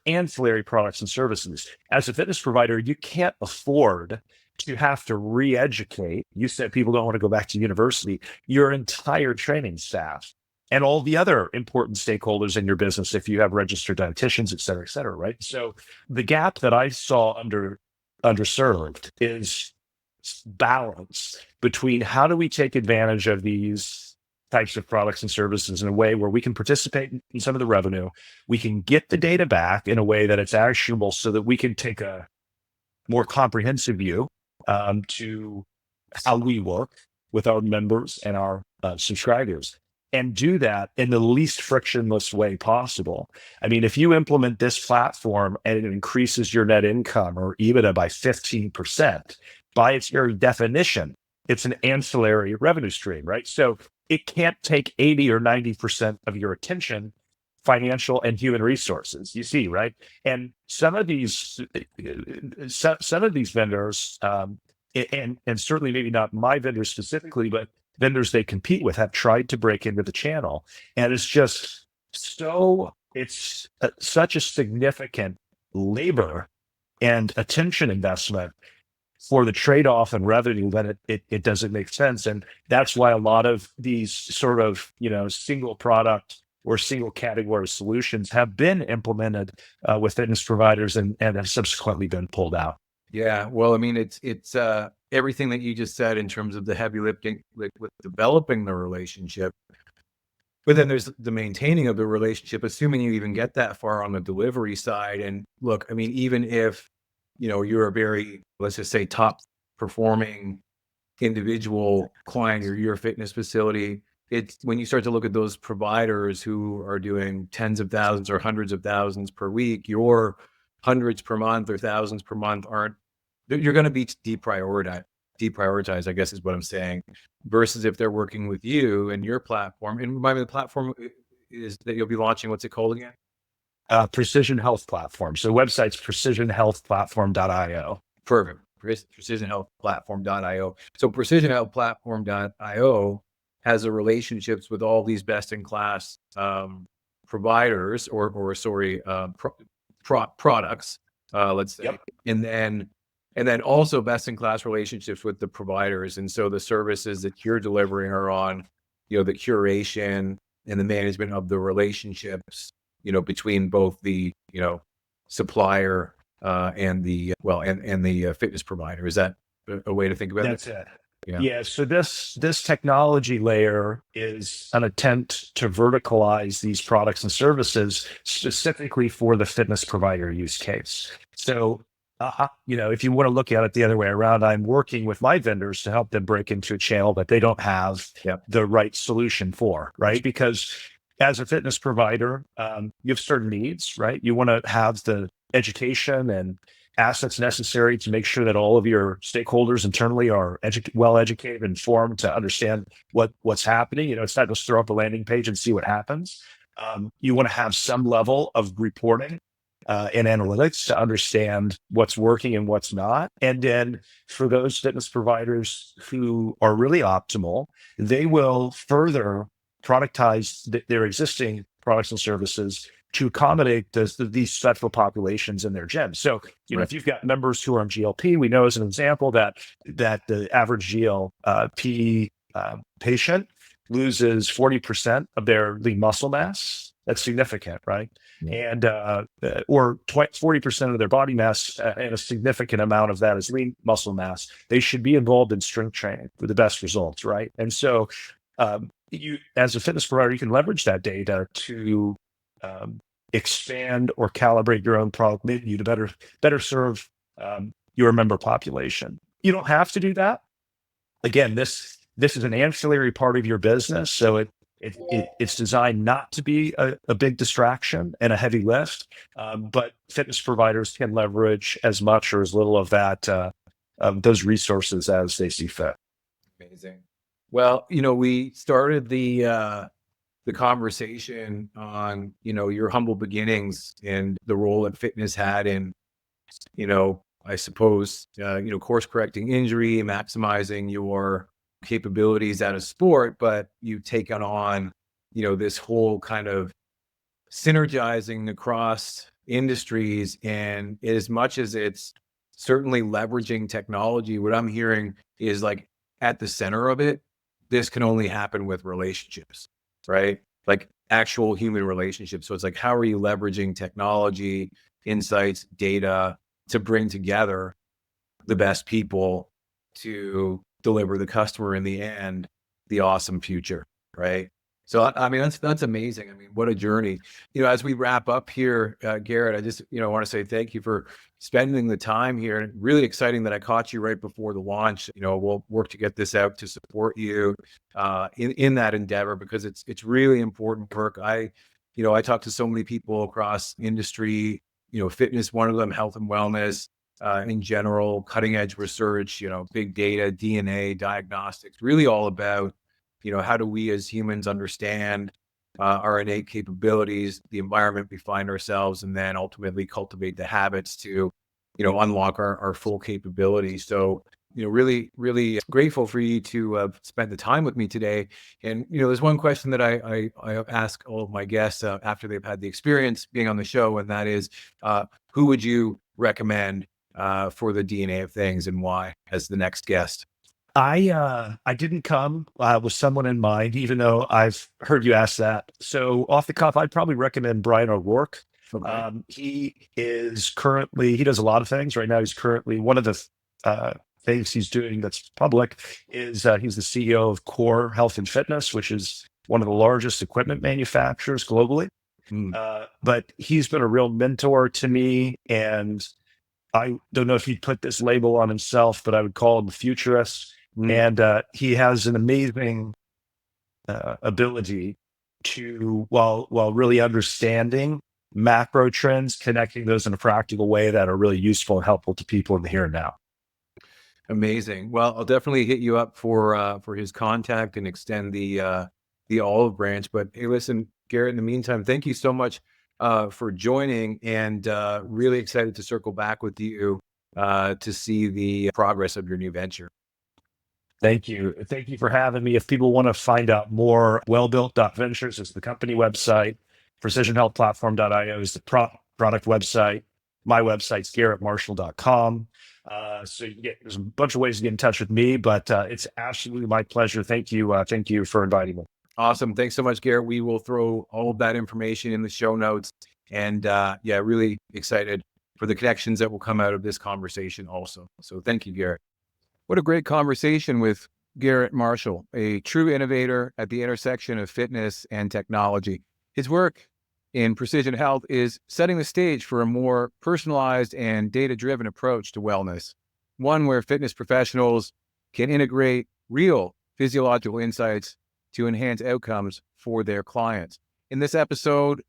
ancillary products and services. As a fitness provider, you can't afford to have to re-educate. You said people don't want to go back to university, your entire training staff and all the other important stakeholders in your business if you have registered dietitians, et cetera, right? So the gap that I saw underserved is balance between how do we take advantage of these types of products and services in a way where we can participate in some of the revenue, we can get the data back in a way that it's actionable so that we can take a more comprehensive view to how we work with our members and our subscribers, and do that in the least frictionless way possible. I mean, if you implement this platform and it increases your net income or EBITDA by 15%, by its very definition, it's an ancillary revenue stream, right? So it can't take 80 or 90% of your attention, financial and human resources, you see, right? And some of these vendors, and certainly maybe not my vendors specifically, but vendors they compete with have tried to break into the channel. And it's just such a significant labor and attention investment for the trade-off and revenue that it doesn't make sense. And that's why a lot of these sort of, single product or single category solutions have been implemented with fitness providers and have subsequently been pulled out. Yeah. Well, I mean, it's everything that you just said in terms of the heavy lifting, like with developing the relationship. But then there's the maintaining of the relationship, assuming you even get that far on the delivery side. And look, I mean, even if, you're a very, let's just say, top performing individual client or your fitness facility, it's when you start to look at those providers who are doing tens of thousands or hundreds of thousands per week, your hundreds per month or thousands per month you're going to be deprioritized, I guess is what I'm saying, versus if they're working with you and your platform. And remind me, the platform is that you'll be launching, what's it called again? Precision Health Platform. So website's precisionhealthplatform.io. Perfect. Precisionhealthplatform.io. So precisionhealthplatform.io has the relationships with all these best-in-class providers products, let's say. Yep. And then also best-in-class relationships with the providers. And so the services that you're delivering are on, the curation and the management of the relationships, between both the, supplier and the fitness provider. Is that a way to think about it? That's it. Yeah. So this technology layer is an attempt to verticalize these products and services specifically for the fitness provider use case. So, if you want to look at it the other way around, I'm working with my vendors to help them break into a channel that they don't have the right solution for, right? Because as a fitness provider, you have certain needs, right? You want to have the education and assets necessary to make sure that all of your stakeholders internally are well educated, informed to understand what's happening. It's not just throw up a landing page and see what happens. You want to have some level of reporting and analytics to understand what's working and what's not. And then for those fitness providers who are really optimal, they will further productize their existing products and services to accommodate these special populations in their gyms. So, Right. if you've got members who are on GLP, we know as an example that the average GLP patient loses 40% of their lean muscle mass. That's significant, right? Yeah. And or 40% of their body mass, and a significant amount of that is lean muscle mass. They should be involved in strength training for the best results, right? And so, you, as a fitness provider, you can leverage that data to expand or calibrate your own product menu to better serve your member population. You don't have to do that. Again, this is an ancillary part of your business, so it's designed not to be a big distraction and a heavy lift, but fitness providers can leverage as much or as little of that those resources as they see fit. Amazing. Well, we started the conversation on, your humble beginnings and the role that fitness had in, I suppose, course correcting injury, maximizing your capabilities at a sport, but you've taken on, this whole kind of synergizing across industries. And as much as it's certainly leveraging technology, what I'm hearing is like at the center of it, this can only happen with relationships, right? Like actual human relationships. So it's like, how are you leveraging technology, insights, data to bring together the best people to deliver the customer in the end, the awesome future, right? So I mean, that's amazing. I mean, what a journey. As we wrap up here, Garrett, I just want to say thank you for spending the time here. And really exciting that I caught you right before the launch. We'll work to get this out to support you in that endeavor, because it's really important work. I talk to so many people across industry. Fitness, one of them, health and wellness. In general, cutting edge research, big data, DNA, diagnostics, really all about, how do we as humans understand our innate capabilities, the environment we find ourselves, and then ultimately cultivate the habits to, unlock our full capabilities. So, really, really grateful for you to spend the time with me today. And, there's one question that I ask all of my guests after they've had the experience being on the show, and that is, who would you recommend for the DNA of things, and why, as the next guest? I didn't come with someone in mind, even though I've heard you ask that. So off the cuff, I'd probably recommend Brian O'Rourke. Okay. He does a lot of things right now. He's currently one of the things he's doing that's public is he's the CEO of Core Health and Fitness, which is one of the largest equipment manufacturers globally. Mm. But he's been a real mentor to me, and I don't know if he'd put this label on himself, but I would call him a futurist. Mm. And he has an amazing ability to, while really understanding macro trends, connecting those in a practical way that are really useful and helpful to people in the here and now. Amazing. Well, I'll definitely hit you up for his contact and extend the olive branch. But hey, listen, Garrett, in the meantime, thank you so much for joining, and really excited to circle back with you to see the progress of your new venture. Thank you. Thank you for having me. If people want to find out more, wellbuilt.ventures is the company website. Precisionhealthplatform.io is the product website. My website's garrettmarshall.com. So there's a bunch of ways to get in touch with me, but it's absolutely my pleasure. Thank you. Thank you for inviting me. Awesome. Thanks so much, Garrett. We will throw all of that information in the show notes. And really excited for the connections that will come out of this conversation also. So thank you, Garrett. What a great conversation with Garrett Marshall, a true innovator at the intersection of fitness and technology. His work in precision health is setting the stage for a more personalized and data-driven approach to wellness, one where fitness professionals can integrate real physiological insights to enhance outcomes for their clients. In this episode,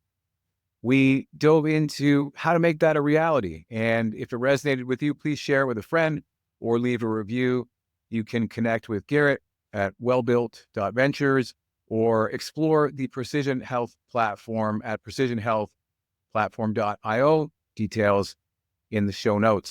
we dove into how to make that a reality. And if it resonated with you, please share it with a friend or leave a review. You can connect with Garrett at wellbuilt.ventures or explore the Precision Health platform at precisionhealthplatform.io. Details in the show notes.